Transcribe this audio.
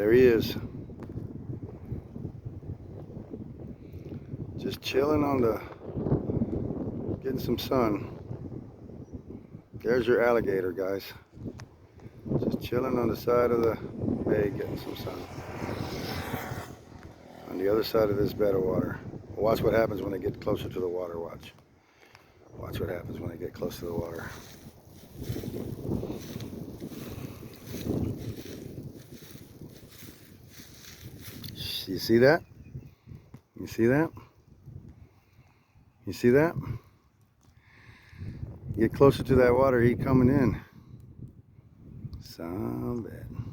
There he is. Just chilling on the, getting some sun. There's your alligator, guys. Just chilling on the side of the bay, getting some sun. On the other side of this bed of water. Watch what happens when they get closer to the water, watch. Watch what happens when they get close to the water. You see that? You see that? You see that? Get closer to that water, he coming in. Son of a bitch.